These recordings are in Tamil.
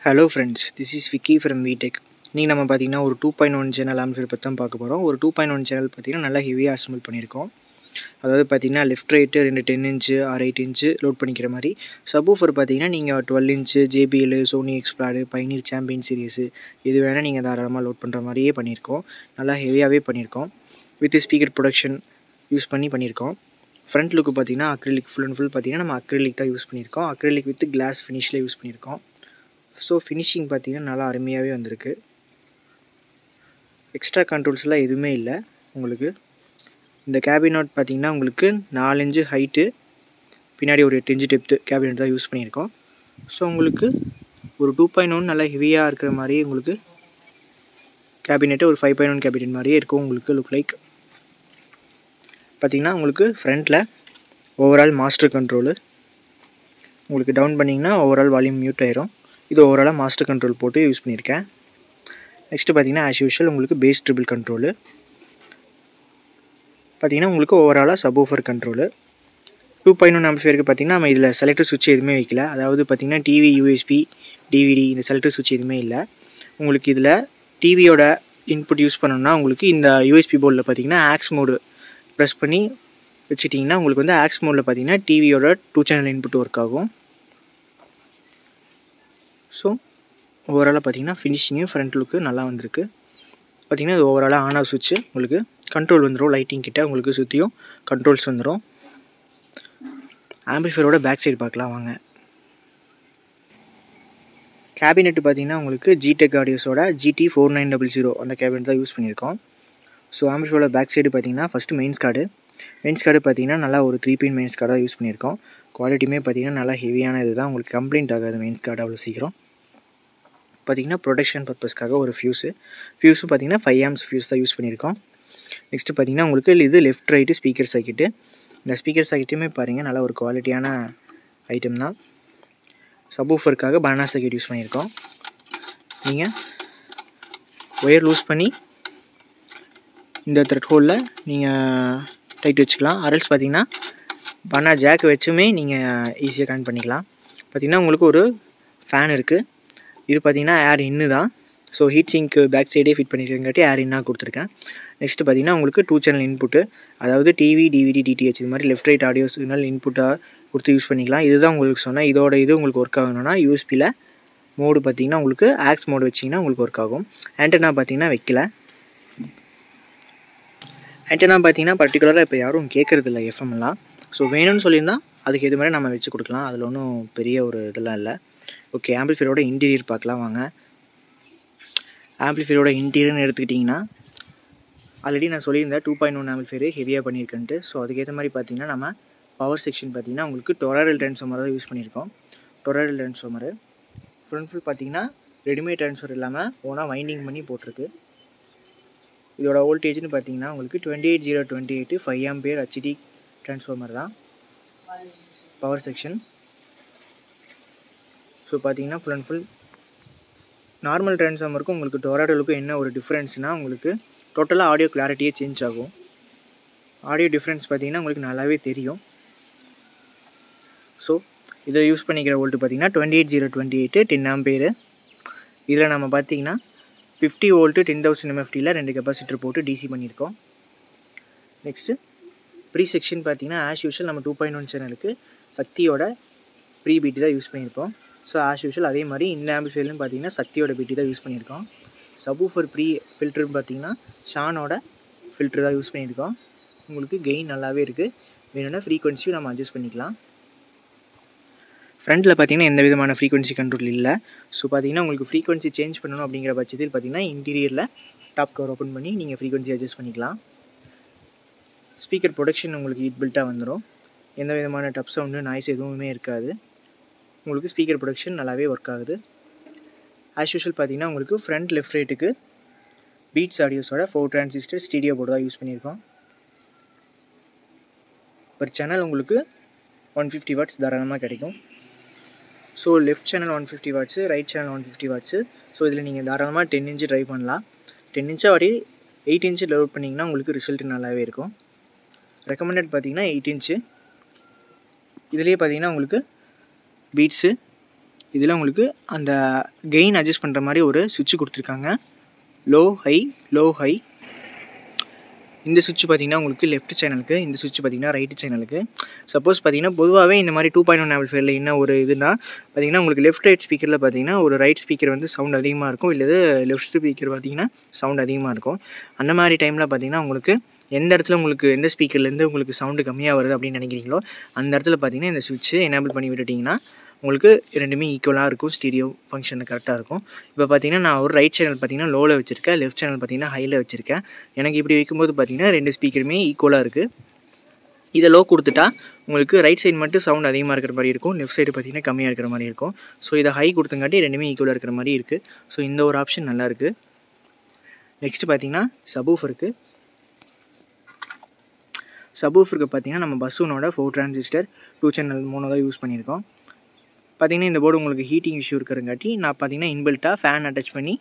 Hello friends, this is Vicky from Vtech. நீங்கள் நம்ம பார்த்தீங்கன்னா ஒரு 2.1 சேனல் ஆம்பிளிஃபையர் பற்றி தான் பார்க்க போகிறோம். ஒரு 2.1 சேனல் பார்த்தீங்கன்னா நல்லா ஹெவியாக அசம்பிள் பண்ணியிருக்கோம். அதாவது பார்த்தீங்கன்னா left right 2 10 inch or 8 inch load பண்ணிக்கிற மாதிரி. சப்வூஃபர் பார்த்தீங்கன்னா நீங்கள் 12 inch JBL, Sony Xplod, Pioneer champion series இது வேணால் நீங்கள் தாராளமாக லோட் பண்ணுற மாதிரியே பண்ணியிருக்கோம். நல்லா ஹெவியாகவே பண்ணியிருக்கோம். வித் ஸ்பீக்கர் ப்ரொடக்ஷன் யூஸ் பண்ணியிருக்கோம். ஃப்ரண்ட் லுக்கு பார்த்தீங்கன்னா அக்ரிலிக் ஃபுல் அண்ட் ஃபுல் பார்த்தீங்கன்னா நம்ம அக்ரிலிக் தான் யூஸ் பண்ணியிருக்கோம். அக்ரிலிக் வித் கிளாஸ் ஃபினிஷில் யூஸ் பண்ணியிருக்கோம். ஸோ ஃபினிஷிங் பார்த்தீங்கன்னா நல்லா அருமையாகவே வந்திருக்கு. எக்ஸ்ட்ரா கண்ட்ரோல்ஸ்லாம் எதுவுமே இல்லை. உங்களுக்கு இந்த கேபினட் பார்த்தீங்கன்னா உங்களுக்கு 4 இன்ச்சு ஹைட்டு, பின்னாடி ஒரு 8 இன்ச்சு டெப்த்து கேபினட் தான் யூஸ் பண்ணியிருக்கோம். ஸோ உங்களுக்கு ஒரு 2.1 நல்லா ஹெவியாக இருக்கிற மாதிரி உங்களுக்கு கேபினெட்டு ஒரு 5.1 கேபினெட் மாதிரியே இருக்கும். உங்களுக்கு லுக் லைக் பார்த்தீங்கன்னா உங்களுக்கு ஃப்ரண்ட்டில் ஓவரால் மாஸ்டர் கண்ட்ரோலு, உங்களுக்கு டவுன் பண்ணிங்கன்னா ஓவரால் வால்யூம் மியூட் ஆயிரும். இது ஓவராலாக மாஸ்டர் கண்ட்ரோல் போட்டு யூஸ் பண்ணியிருக்கேன். நெக்ஸ்ட்டு பார்த்தீங்கன்னா ஆஸ் யூஷுவல் உங்களுக்கு பேஸ் ட்ரிபிள் கண்ட்ரோலு, பார்த்தீங்கன்னா உங்களுக்கு ஓவராலாக சப்வூஃபர் கண்ட்ரோலு. 2.1 ஆம்பிளிஃபையருக்கு பார்த்தீங்கன்னா நம்ம இதில் செலக்டர் சுவிட்ச் எதுவுமே வைக்கல. அதாவது பார்த்தீங்கன்னா டிவி, யூஎஸ்பி, டிவிடி இந்த செலக்டர் சுவிட்ச் எதுவுமே இல்லை. உங்களுக்கு இதில் டிவியோட இன்புட் யூஸ் பண்ணணும்னா உங்களுக்கு இந்த யூஎஸ்பி போர்டில் பார்த்தீங்கன்னா ஆக்ஸ் மோடு ப்ரெஸ் பண்ணி வச்சுட்டிங்கன்னா உங்களுக்கு வந்து ஆக்ஸ் மோடில் பார்த்தீங்கன்னா டிவியோட 2 சேனல் இன்புட் ஒர்க் ஆகும். ஸோ ஓவராலாக பார்த்தீங்கன்னா ஃபினிஷிங்கு ஃப்ரண்ட் லுக்கு நல்லா வந்திருக்கு. பார்த்தீங்கன்னா இது ஓவராலாக ஆன் ஆஃப் சுவிட்சு, உங்களுக்கு கண்ட்ரோல் வந்துடும். லைட்டிங் கிட்ட உங்களுக்கு சுற்றியும் கண்ட்ரோல்ஸ் வந்துடும். ஆம்பிளிஃபையரோட பேக் சைடு பார்க்கலாம் வாங்க. கேபினெட்டு பார்த்தீங்கன்னா உங்களுக்கு ஜிடெக் ஆடியோஸோட GT4900 அந்த கேபினெட் தான் யூஸ் பண்ணியிருக்கோம். ஸோ ஆம்பிளிஃபையரோட பேக் சைடு பார்த்தீங்கன்னா ஃபஸ்ட்டு மெயின்ஸ் கார்டு பார்த்தீங்கன்னா நல்லா ஒரு 3 பின் மெயின்ஸ் கார்டு தான் யூஸ் பண்ணியிருக்கோம். குவாலிட்டியுமே பார்த்தீங்கன்னா நல்லா ஹெவியான இது தான், உங்களுக்கு கம்ப்ளைண்ட் ஆகாது மெயின்ஸ் கார்டு அவ்வளோ சீக்கிரம். பார்த்தீங்கன்னா ப்ரொடக்ஷன் பர்பஸ்க்காக ஒரு ஃபியூஸும் பார்த்தீங்கன்னா 5 ஆம்ஸ் ஃபியூஸ் தான் யூஸ் பண்ணியிருக்கோம். நெக்ஸ்ட்டு பார்த்தீங்கன்னா உங்களுக்கு இது லெஃப்ட் ரைட்டு ஸ்பீக்கர் சாக்கெட்டு. இந்த ஸ்பீக்கர் சாக்கெட்டுமே பாருங்கள் நல்லா ஒரு குவாலிட்டியான ஐட்டம் தான். சப்வூஃபருக்காக பனானா சாக்கெட் யூஸ் பண்ணியிருக்கோம். நீங்கள் ஒயர் லூஸ் பண்ணி இந்த த்ரெட் ஹோலில் நீங்கள் டைட் வச்சுக்கலாம். அரல்ஸ் பார்த்தீங்கன்னா பனானா ஜாக் வச்சுமே நீங்கள் ஈஸியாக கனெக்ட் பண்ணிக்கலாம். பார்த்தீங்கன்னா உங்களுக்கு ஒரு ஃபேன் இருக்குது. இது பார்த்தீங்கன்னா ஏர் இன்னு தான். ஸோ ஹீட் சிங்க்கு பேக் சைடே ஃபிட் பண்ணியிருக்கங்காட்டி ஏர் இன்னாக கொடுத்துருக்கேன். நெக்ஸ்ட்டு பார்த்தீங்கன்னா உங்களுக்கு 2 சேனல் இன்புட்டு, அதாவது டிவி, டிவிடி, டிடிஹெச் இது மாதிரி லெஃப்ட் ரைட் ஆடியோ சிக்னல் இன்புட்டாக கொடுத்து யூஸ் பண்ணிக்கலாம். இதுதான் உங்களுக்கு சொன்னேன். இதோட இது உங்களுக்கு ஒர்க் ஆகணும்னா யூஎஸ்பியில் மோடு பார்த்தீங்கன்னா உங்களுக்கு ஆக்ஸ் மோடு வச்சிங்கன்னா உங்களுக்கு ஒர்க் ஆகும். ஆண்டனா பார்த்தீங்கன்னா வைக்கல. ஆண்டனா பார்த்தீங்கன்னா பர்டிகுலராக இப்போ யாரும் கேட்குறதில்ல எஃப்எம்லாம். ஸோ வேணும்னு சொல்லியிருந்தால் அதுக்கு இது மாதிரி நம்ம வச்சு கொடுக்கலாம். அதில் ஒன்றும் பெரிய ஒரு இதெல்லாம் இல்லை. ஓகே, ஆம்பிளிஃபையரோட இன்டீரியர் பார்க்கலாம் வாங்க. ஆம்பிளிஃபையரோட இன்டீரியர்னு எடுத்துக்கிட்டிங்கன்னா ஆல்ரெடி நான் சொல்லியிருந்தேன் 2.1 ஆம்பிளிஃபையர் ஹெவியாக பண்ணியிருக்கேன்ட்டு. ஸோ அதுக்கேற்ற மாதிரி பார்த்தீங்கன்னா நம்ம பவர் செக்ஷன் பார்த்தீங்கன்னா உங்களுக்கு டொராய்டல் ட்ரான்ஸ்ஃபார்மர் தான் யூஸ் பண்ணியிருக்கோம். டொராய்டல் ட்ரான்ஸ்ஃபார்மரு ஃப்ரண்ட் ஃபுல் பார்த்தீங்கன்னா ரெடிமேட் ட்ரான்ஸ்ஃபர் இல்லாமல் ஓனாக வைண்டிங் பண்ணி போட்டிருக்கு. இதோட வோல்டேஜ்னு பார்த்தீங்கன்னா உங்களுக்கு 28028 5 ஆம்பியர் ஹெச்டி ட்ரான்ஸ்ஃபார்மர் தான் பவர் செக்ஷன். ஸோ பார்த்தீங்கன்னா ஃபுல் அண்ட் ஃபுல் நார்மல் ட்ரான்ஸ்ஃபார்மருக்கும் உங்களுக்கு டொராய்டலுக்கும் என்ன ஒரு டிஃப்ரென்ஸ்னால் உங்களுக்கு டோட்டலாக ஆடியோ கிளாரிட்டியே சேஞ்ச் ஆகும். ஆடியோ டிஃப்ரென்ஸ் பார்த்தீங்கன்னா உங்களுக்கு நல்லாவே தெரியும். ஸோ இதை யூஸ் பண்ணிக்கிற வோல்ட்டு பார்த்தீங்கன்னா 28028 10 ஆம்பியர். இதில் நம்ம பார்த்தீங்கன்னா 50 வோல்ட்டு 10,000 MFTயில் 2 கெப்பாசிட்டர் போட்டு டிசி பண்ணியிருக்கோம். நெக்ஸ்ட்டு ப்ரீ செக்ஷன் பார்த்தீங்கன்னா ஆஸ் யூஷுவல் நம்ம 2.1 சேனலுக்கு சக்தியோட ப்ரீ பீட்டி தான் யூஸ் பண்ணியிருக்கோம். ஸோ ஆஸ் யூஷுவல் அதே மாதிரி இந்த ஆம்பிளிஃபையர்லையும் பார்த்தீங்கன்னா சக்தியோட பீட்டி தான் யூஸ் பண்ணியிருக்கோம். சப்வூஃபர் ப்ரீ ஃபில்டர்னு பார்த்தீங்கன்னா ஷானோட ஃபில்டர் தான் யூஸ் பண்ணியிருக்கோம். உங்களுக்கு கெயின் நல்லாவே இருக்குது. வேணும்னா ஃப்ரீக்வன்சியும் நம்ம அட்ஜஸ்ட் பண்ணிக்கலாம். ஃப்ரண்ட்டில் பார்த்தீங்கன்னா எந்த விதமான ஃப்ரீக்வன்சி கண்ட்ரோல் இல்லை. ஸோ பார்த்தீங்கன்னா உங்களுக்கு ஃப்ரீக்வன்சி சேஞ்ச் பண்ணணும் அப்படிங்கிற பட்சத்தில் பார்த்தீங்கன்னா இன்டீரியரில் டாப் கவர் ஓப்பன் பண்ணி நீங்கள் ஃப்ரீக்வன்சி அட்ஜஸ்ட் பண்ணிக்கலாம். ஸ்பீக்கர் ப்ரொடக்ஷன் உங்களுக்கு இட் பில்ட்டாக வந்துடும். எந்த விதமான டப் சவுண்டு நாய்ஸ் எதுவுமே இருக்காது. உங்களுக்கு ஸ்பீக்கர் ப்ரொடக்ஷன் நல்லாவே ஒர்க் ஆகுது. ஆஸ் யூஷுவல் பார்த்தீங்கன்னா உங்களுக்கு ஃப்ரண்ட் லெஃப்ட் ரைட்டுக்கு பீட்ஸ் ஆடியோஸோட 4 டிரான்சிஸ்டர் ஸ்டீடியோ போர்டு தான் யூஸ் பண்ணியிருக்கோம். பர் சேனல் உங்களுக்கு 150 வாட்ஸ் தாராளமாக கிடைக்கும். So left channel 150 watts, right channel 150 watts. So இதில் நீங்கள் தாராளமாக 10 இன்ச்சு ட்ரை பண்ணலாம். 10 இன்ச்சாக வாடி 8 இன்ச்சு லோட் பண்ணிங்கன்னா உங்களுக்கு ரிசல்ட் நல்லாவே இருக்கும். ரெக்கமெண்டட் பார்த்தீங்கன்னா 8 இன்ச்சு. இதுலேயே பார்த்தீங்கன்னா உங்களுக்கு பீட்ஸு இதில் உங்களுக்கு அந்த கெயின் அட்ஜஸ்ட் பண்ணுற மாதிரி ஒரு சுவிட்ச் கொடுத்துருக்காங்க. Low high. இந்த சுவிட்ச் பார்த்தீங்கன்னா உங்களுக்கு லெஃப்ட் சேனலுக்கு, இந்த சுவிட்ச் பார்த்தீங்கன்னா ரைட் சேனலுக்கு. சப்போஸ் பார்த்தீங்கன்னா பொதுவாகவே இந்த மாதிரி 2.1 ஆம்பிளிஃபையரில் என்ன ஒரு இதுனா பார்த்தீங்கன்னா உங்களுக்கு லெஃப்ட் ரைட் ஸ்பீக்கரில் பார்த்தீங்கன்னா ஒரு ரைட் ஸ்பீக்கர் வந்து சவுண்ட் அதிகமாக இருக்கும், இல்லை லெஃப்ட் ஸ்பீக்கர் பார்த்தீங்கன்னா சவுண்ட் அதிகமாக இருக்கும். அந்த மாதிரி டைமில் பார்த்தீங்கன்னா உங்களுக்கு எந்த இடத்துல உங்களுக்கு எந்த ஸ்பீக்கர்லேருந்து உங்களுக்கு சவுண்டு கம்மியாக வருது அப்படின்னு நினைக்கிறீங்களோ அந்த இடத்துல பார்த்தீங்கன்னா இந்த சுவிட்சை எனேபிள் பண்ணி விட்டுட்டிங்கன்னா உங்களுக்கு ரெண்டுமே ஈக்குவலாக இருக்கும், ஸ்டீரியோ ஃபங்க்ஷன் கரெக்டாக இருக்கும். இப்போ பார்த்தீங்கன்னா நான் ஒரு ரைட் சேனல் பார்த்தீங்கன்னா லோவில் வச்சுருக்கேன், லெஃப்ட் சேனல் பார்த்தீங்கன்னா ஹையில் வச்சுருக்கேன். எனக்கு இப்படி வைக்கும்போது பார்த்தீங்கன்னா 2 ஸ்பீக்கருமே ஈக்குவலாக இருக்குது. இதை லோ கொடுத்துட்டா உங்களுக்கு ரைட் சைடு மட்டும் சவுண்ட் அதிகமாக இருக்கிற மாதிரி இருக்கும், லெஃப்ட் சைடு பார்த்தீங்கன்னா கம்மியாக இருக்கிற மாதிரி இருக்கும். ஸோ இதை ஹை கொடுத்தங்காட்டி ரெண்டுமே ஈக்குவலாக இருக்கிற மாதிரி இருக்குது. ஸோ இந்த ஒரு ஆப்ஷன் நல்லாயிருக்கு. நெக்ஸ்ட்டு பார்த்தீங்கன்னா சப்வூஃபருக்கு பார்த்தீங்கன்னா நம்ம பஸ்ஸூனோட 4 டிரான்சிஸ்டர் 2 சேனல் மோனோ தான் யூஸ் பண்ணியிருக்கோம். பார்த்தீங்கன்னா இந்த போர்டு உங்களுக்கு ஹீட்டிங் இஷ்யூ இருக்கிறங்காட்டி நான் பார்த்தீங்கன்னா இன்பில்ட்டாக ஃபேன் அட்டாச் பண்ணி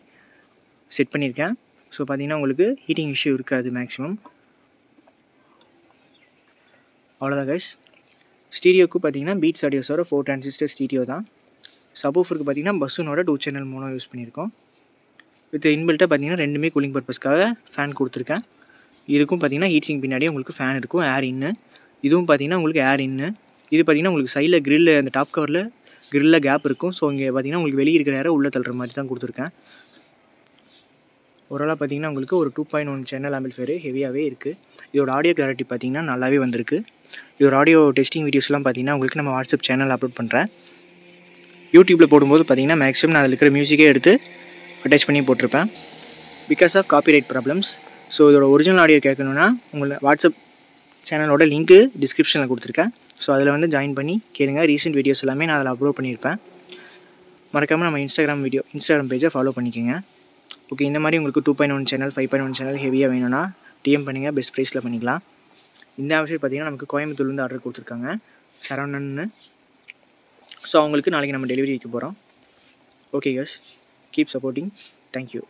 செட் பண்ணியிருக்கேன். ஸோ பார்த்தீங்கன்னா உங்களுக்கு ஹீட்டிங் இஷ்யூ இருக்காது மேக்ஸிமம். அவ்வளோதான் கைஸ். ஸ்டீரியோக்கு பார்த்தீங்கன்னா பீட்ஸ் ஆடியோஸோட 4 டிரான்சிஸ்டர் ஸ்டீரியோ தான். சப்வூஃபருக்கு பார்த்தீங்கன்னா பஸ்ஸூனோட 2 சேனல் மோனோ யூஸ் பண்ணியிருக்கோம். வித் இன்பில்ட்டாக பார்த்தீங்கன்னா ரெண்டுமே கூலிங் பர்பஸ்க்காக ஃபேன் கொடுத்துருக்கேன். இதுக்கும் பார்த்தீங்கன்னா ஹீட் சிங்க் பின்னாடியே உங்களுக்கு ஃபேன் இருக்கும், ஏர் இன்னு. இதுவும் பார்த்தீங்கன்னா உங்களுக்கு ஏர் இன்னு. இது பார்த்தீங்கன்னா உங்களுக்கு சைடில் கிரில் அந்த டாப் கவரில் கிரில்லில் கேப் இருக்கும். ஸோ இங்கே பார்த்தீங்கன்னா உங்களுக்கு வெளியே இருக்கிற ஏரை உள்ளே தள்ளுற மாதிரி தான் கொடுத்துருக்கேன். ஓரளவு பார்த்தீங்கன்னா உங்களுக்கு ஒரு 2.1 சேனல் ஆம்பிளிஃபையர் ஹெவியாகவே இருக்குது. இதோட ஆடியோ கிளாரிட்டி பார்த்தீங்கன்னா நல்லாவே வந்திருக்கு. இதோட ஆடியோ டெஸ்டிங் வீடியோஸ்லாம் பார்த்தீங்கன்னா உங்களுக்கு நம்ம வாட்ஸ்அப் சேனல் அப்லோட் பண்ணுறேன். யூடியூப்பில் போடும்போது பார்த்தீங்கன்னா மேக்ஸிமம் நான் அதில் இருக்கிற மியூசிக்கே எடுத்து அட்டாச் பண்ணி போட்டிருப்பேன் because of copyright problems. So இதோட ஒரிஜினல் ஆடியோ கேட்கணுன்னா உங்களை வாட்ஸ்அப் சேனலோட லிங்க்கு டிஸ்கிரிப்ஷனில் கொடுத்துருக்கேன். ஸோ அதில் வந்து ஜாயின் பண்ணி கேளுங்க. ரீசெண்ட் வீடியோஸ் எல்லாமே நான் அதில் அப்லோட் பண்ணியிருப்பேன். மறக்காமல் நம்ம இன்ஸ்டாகிராம் பேஜை ஃபாலோ பண்ணிக்கோங்க. ஓகே, இந்த மாதிரி உங்களுக்கு 2.1 சேனல் 5.1 சேனல் ஹெவியாக வேணும்னா டிஎம் பண்ணுங்கள், பெஸ்ட் ப்ரைஸில் பண்ணிக்கலாம். இந்த ஆப்ஷன் பார்த்தீங்கன்னா நமக்கு கோயம்புத்தூர்லேருந்து ஆர்டர் கொடுத்துருக்காங்க, சரவணன்னு. ஸோ அவங்களுக்கு நாளைக்கு நம்ம டெலிவரி வைக்க போகிறோம். Okay guys, keep supporting. Thank you.